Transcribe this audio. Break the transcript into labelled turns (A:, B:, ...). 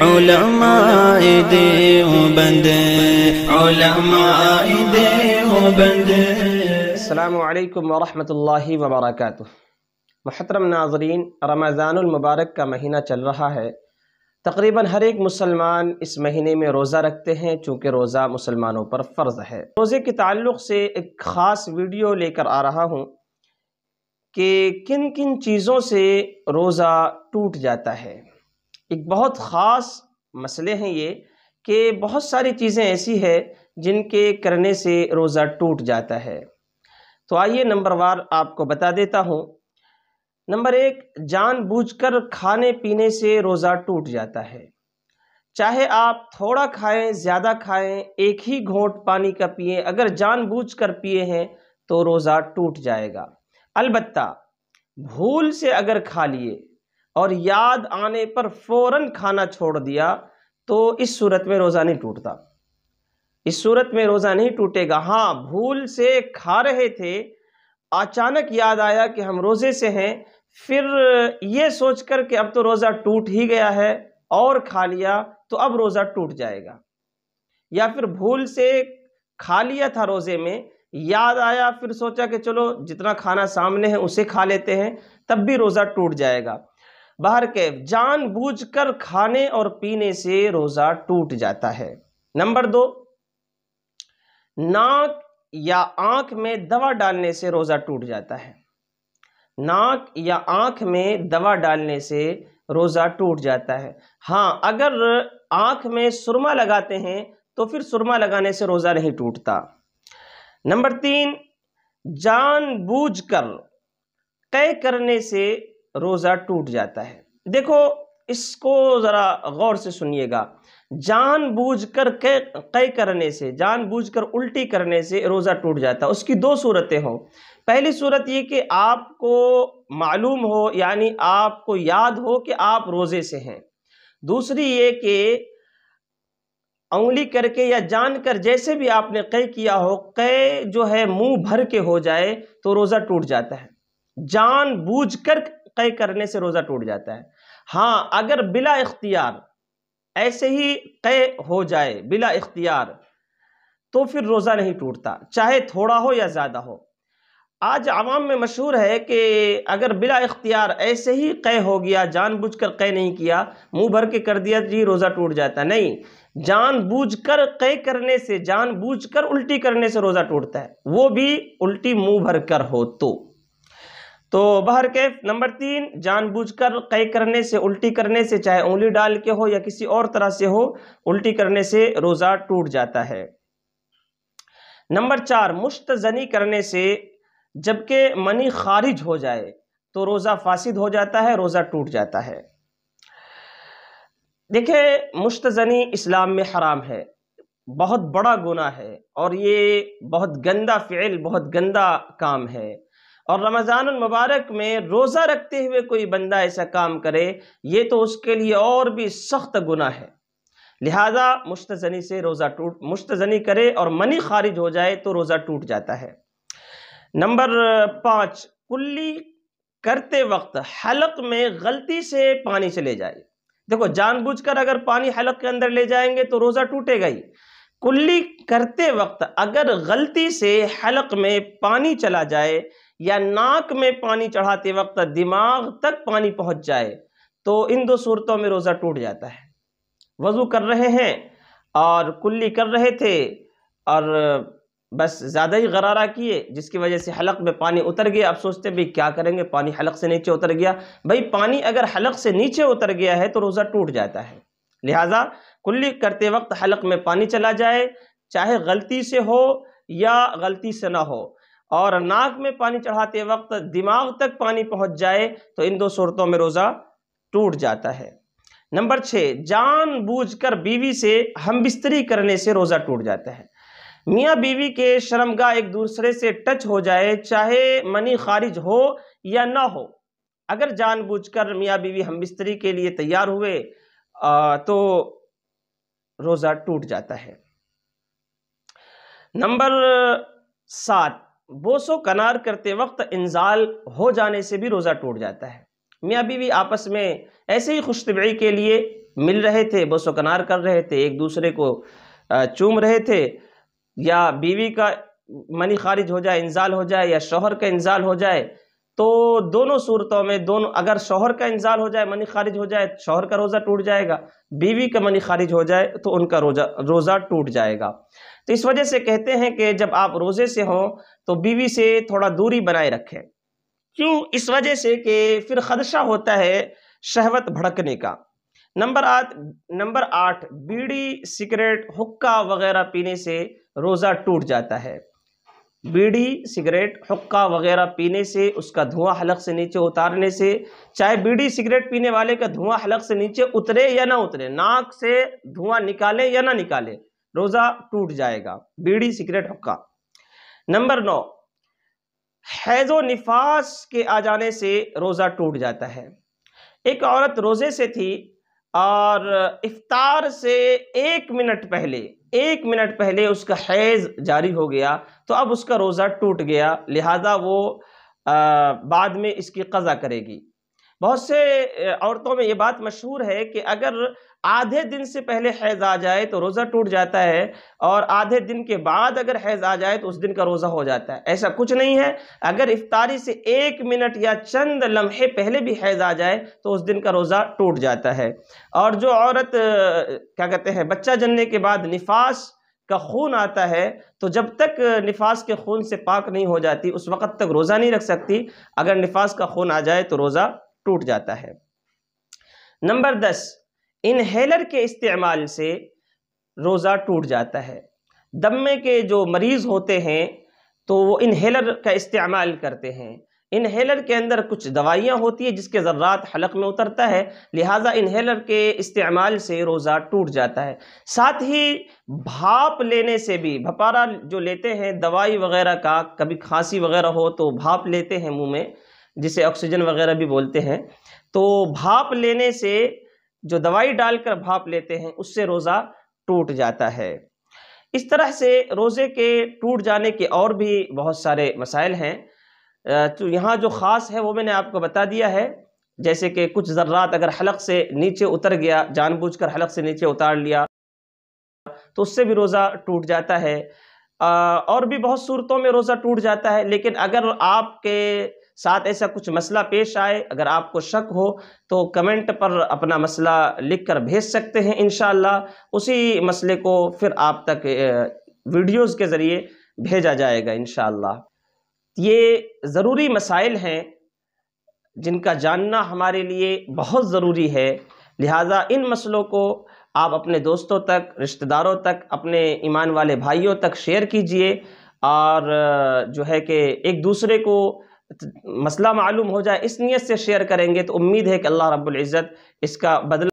A: علماء دیوبند، علماء دیوبند۔
B: السلام علیکم ورحمۃ اللہ وبرکاتہ۔ محترم ناظرین، رمضان المبارک کا مہینہ چل رہا ہے۔ تقریباً ہر ایک مسلمان اس مہینے میں روزہ رکھتے ہیں، چونکہ روزہ مسلمانوں پر فرض ہے۔ روزے کے تعلق سے ایک خاص ویڈیو لے کر آ رہا ہوں کہ کن کن چیزوں سے روزہ ٹوٹ جاتا ہے۔ ایک بہت خاص مسئلے ہیں یہ کہ بہت ساری چیزیں ایسی ہیں جن کے کرنے سے روزہ ٹوٹ جاتا ہے۔ تو آئیے نمبر وار آپ کو بتا دیتا ہوں۔ نمبر ایک، جان بوجھ کر کھانے پینے سے روزہ ٹوٹ جاتا ہے۔ چاہے آپ تھوڑا کھائیں، زیادہ کھائیں، ایک ہی گھونٹ پانی کا پئیں، اگر جان بوجھ کر پیے ہیں تو روزہ ٹوٹ جائے گا۔ البتہ بھول سے اگر کھا لیے اور یاد آنے پر فوراً کھانا چھوڑ دیا تو اس صورت میں روزہ نہیں ٹوٹتا۔ اس صورت میں روزہ نہیں ٹوٹے گا۔ ہاں، بھول سے کھا رہے تھے، اچانک یاد آیا کہ ہم روزے سے ہیں، پھر یہ سوچ کر کہ اب تو روزہ ٹوٹ ہی گیا ہے اور کھا لیا تو اب روزہ ٹوٹ جائے گا۔ یا پھر بھول سے کھا لیا تھا روزے میں، یاد آیا، پھر سوچا کہ چلو جتنا کھانا سامنے ہے اسے کھا لیتے ہیں، تب بھی روزہ ٹوٹ جائے گا۔ بہرکیف جان بوجھ کر کھانے اور پینے سے روزہ ٹوٹ جاتا ہے۔ نمبر دو، ناک یا آنکھ میں دوا ڈالنے سے روزہ ٹوٹ جاتا ہے۔ ناک یا آنکھ میں دوا ڈالنے سے روزہ ٹوٹ جاتا ہے۔ ہاں، اگر آنکھ میں سرما لگاتے ہیں تو پھر سرما لگانے سے روزہ نہیں ٹوٹتا۔ نمبر تین، جان بوجھ کر قے کرنے سے روزہ ٹوٹ جاتا ہے۔ دیکھو، اس کو ذرا غور سے سنیے گا۔ جان بوجھ کر قے کرنے سے، جان بوجھ کر الٹی کرنے سے روزہ ٹوٹ جاتا ہے۔ اس کی دو صورتیں ہوں۔ پہلی صورت یہ کہ آپ کو معلوم ہو، یعنی آپ کو یاد ہو کہ آپ روزے سے ہیں۔ دوسری یہ کہ انگلی کر کے یا جان کر جیسے بھی آپ نے قے کیا ہو، قے جو ہے منہ بھر کے ہو جائے تو روزہ ٹوٹ جاتا ہے۔ جان بوجھ کر قے کرنے سے روزہ ٹوٹ جاتا ہے۔ ہاں، اگر بلا اختیار ایسے ہی قے ہو جائے بلا اختیار تو پھر روزہ نہیں ٹوٹتا، چاہے تھوڑا ہو یا زیادہ ہو۔ آج عوام میں مشہور ہے کہ اگر بلا اختیار ایسے ہی قے ہو گیا، جان بوجھ کر قے نہیں کیا، منہ بھر کے کر دیا جی روزہ ٹوٹ جاتا۔ نہیں، جان بوجھ کر قے کرنے سے، جان بوجھ کر الٹی کرنے سے روزہ ٹوٹتا ہے، وہ بھی الٹی منہ بھر کر ہو تو بہرکیف نمبر تین، جان بوجھ کر قے کرنے سے، الٹی کرنے سے، چاہے انگلی ڈال کے ہو یا کسی اور طرح سے ہو، الٹی کرنے سے روزہ ٹوٹ جاتا ہے۔ نمبر چار، مشت زنی کرنے سے جبکہ منی خارج ہو جائے تو روزہ فاسد ہو جاتا ہے، روزہ ٹوٹ جاتا ہے۔ دیکھیں، مشت زنی اسلام میں حرام ہے، بہت بڑا گناہ ہے، اور یہ بہت گندا فعل، بہت گندا کام ہے۔ اور رمضان المبارک میں روزہ رکھتے ہوئے کوئی بندہ ایسا کام کرے، یہ تو اس کے لیے اور بھی سخت گناہ ہے۔ لہذا مشتزنی سے روزہ مشتزنی کرے اور منی خارج ہو جائے تو روزہ ٹوٹ جاتا ہے۔ نمبر پانچ، کلی کرتے وقت حلق میں غلطی سے پانی چلے جائے۔ دیکھو، جان بوجھ کر اگر پانی حلق کے اندر لے جائیں گے تو روزہ ٹوٹے گا ہی۔ کلی کرتے وقت اگر غلطی سے حلق میں پانی چلا جائے یا ناک میں پانی چڑھاتے وقت دماغ تک پانی پہنچ جائے تو ان دو صورتوں میں روزہ ٹوٹ جاتا ہے۔ وضو کر رہے ہیں اور کلی کر رہے تھے اور بس زیادہ ہی غرارہ کیے، جس کی وجہ سے حلق میں پانی اتر گیا۔ اب سوچتے بھئی کیا کریں گے، پانی حلق سے نیچے اتر گیا۔ بھئی پانی اگر حلق سے نیچے اتر گیا ہے تو روزہ ٹوٹ جاتا ہے۔ لہٰذا کلی کرتے وقت حلق میں پانی چلا جائے، چاہے غلطی سے ہو یا غلطی سے نہ ہو، اور ناک میں پانی چڑھاتے وقت دماغ تک پانی پہنچ جائے تو ان دو صورتوں میں روزہ ٹوٹ جاتا ہے۔ نمبر 6، جان بوجھ کر بیوی سے ہم بستری کرنے سے روزہ ٹوٹ جاتا ہے۔ میاں بیوی کے شرمگاہ ایک دوسرے سے ٹچ ہو جائے، چاہے منی خارج ہو یا نہ ہو، اگر جان بوجھ کر میاں بیوی ہم بستری کے لیے تیار ہوئے تو روزہ ٹوٹ جاتا ہے۔ نمبر 7، بوس و کنار کرتے وقت انزال ہو جانے سے بھی روزہ ٹوٹ جاتا ہے۔ میاں بیوی آپس میں ایسے ہی خوش طبعی کے لیے مل رہے تھے، بوس و کنار کر رہے تھے، ایک دوسرے کو چوم رہے تھے، یا بیوی کا منی خارج ہو جائے، انزال ہو جائے، یا شوہر کا انزال ہو جائے، تو دونوں صورتوں میں اگر شوہر کا انزال ہو جائے، منی خارج ہو جائے، شوہر کا روزہ ٹوٹ جائے گا، بیوی کا منی خارج ہو جائے تو ان کا روزہ ٹوٹ جائے گا۔ تو اس وجہ سے کہتے ہیں کہ جب آپ روزے سے ہوں تو بیوی سے تھوڑا دوری بنائے رکھیں۔ کیوں؟ اس وجہ سے کہ پھر خدشہ ہوتا ہے شہوت بھڑکنے کا۔ نمبر 8، بیڑی، سگریٹ، حقہ وغیرہ پینے سے روزہ ٹوٹ جاتا ہے۔ بیڑی، سگریٹ، حقہ وغیرہ پینے سے، اس کا دھواں حلق سے نیچے اتارنے سے، چاہے بیڑی سگریٹ پینے والے کا دھواں حلق سے نیچے اترے یا نہ اترے، ناک سے دھواں نکالے یا نہ نکالے، روزہ ٹوٹ جائے گا، بیڑی، سگریٹ، حقہ۔ نمبر 9، حیض و نفاس کے آ جانے سے روزہ ٹوٹ جاتا ہے۔ ایک عورت روزے سے تھی اور افطار سے ایک منٹ پہلے اس کا حیض جاری ہو گیا، تو اب اس کا روزہ ٹوٹ گیا، لہذا وہ بعد میں اس کی قضا کرے گی۔ بہت سے عورتوں میں یہ بات مشہور ہے کہ اگر آدھے دن سے پہلے حیض آ جائے تو روزہ ٹوٹ جاتا ہے، اور آدھے دن کے بعد اگر حیض آ جائے تو اس دن کا روزہ ہو جاتا ہے۔ ایسا کچھ نہیں ہے، اگر افطاری سے ایک منٹ یا چند لمحے پہلے بھی حیض آ جائے تو اس دن کا روزہ ٹوٹ جاتا ہے۔ اور جو عورت بچہ جننے کے بعد نفاس کا خون آتا ہے، تو جب تک نفاس کے خون سے پاک نہیں ہو جاتی اس وقت تک روزہ نہیں رکھ سکتی، اگر نفاس کا خون آ جائے تو روزہ ٹوٹ جاتا ہے۔ نمبر 10، انہیلر کے استعمال سے روزہ ٹوٹ جاتا ہے۔ دمے کے جو مریض ہوتے ہیں تو وہ انہیلر کا استعمال کرتے ہیں۔ انہیلر کے اندر کچھ دوائیاں ہوتی ہیں جس کے ذرات حلق میں اترتا ہے، لہٰذا انہیلر کے استعمال سے روزہ ٹوٹ جاتا ہے۔ ساتھ ہی بھاپ لینے سے بھی، بھپارا جو لیتے ہیں دوائی وغیرہ کا، کبھی کھانسی وغیرہ ہو تو بھاپ لیتے ہیں منہ میں، جسے آکسیجن وغیرہ بھی بولتے ہیں، تو بھاپ لینے سے، جو دوائی ڈال کر بھاپ لیتے ہیں، اس سے روزہ ٹوٹ جاتا ہے۔ اس طرح سے روزے کے ٹوٹ جانے کے اور بھی بہت سارے مسائل ہیں، تو یہاں جو خاص ہے وہ میں نے آپ کو بتا دیا ہے، جیسے کہ کچھ ذرات اگر حلق سے نیچے اتر گیا، جان بوجھ کر حلق سے نیچے اتار لیا تو اس سے بھی روزہ ٹوٹ جاتا ہے۔ اور بھی بہت صورتوں میں روزہ ٹوٹ جاتا ہے، لیکن اگر آپ کے ساتھ ایسا کچھ مسئلہ پیش آئے، اگر آپ کو شک ہو تو کمنٹ پر اپنا مسئلہ لکھ کر بھیج سکتے ہیں، انشاءاللہ اسی مسئلے کو پھر آپ تک ویڈیوز کے ذریعے بھیجا جائے گا انشاءاللہ۔ یہ ضروری مسائل ہیں جن کا جاننا ہمارے لیے بہت ضروری ہے، لہٰذا ان مسئلوں کو آپ اپنے دوستوں تک، رشتہ داروں تک، اپنے ایمان والے بھائیوں تک شیئر کیجئے، اور جو ہے کہ ایک دوسرے کو مسئلہ معلوم ہو جائے، اس نیت سے شیئر کریں گے تو امید ہے کہ اللہ رب العزت اس کا بدلہ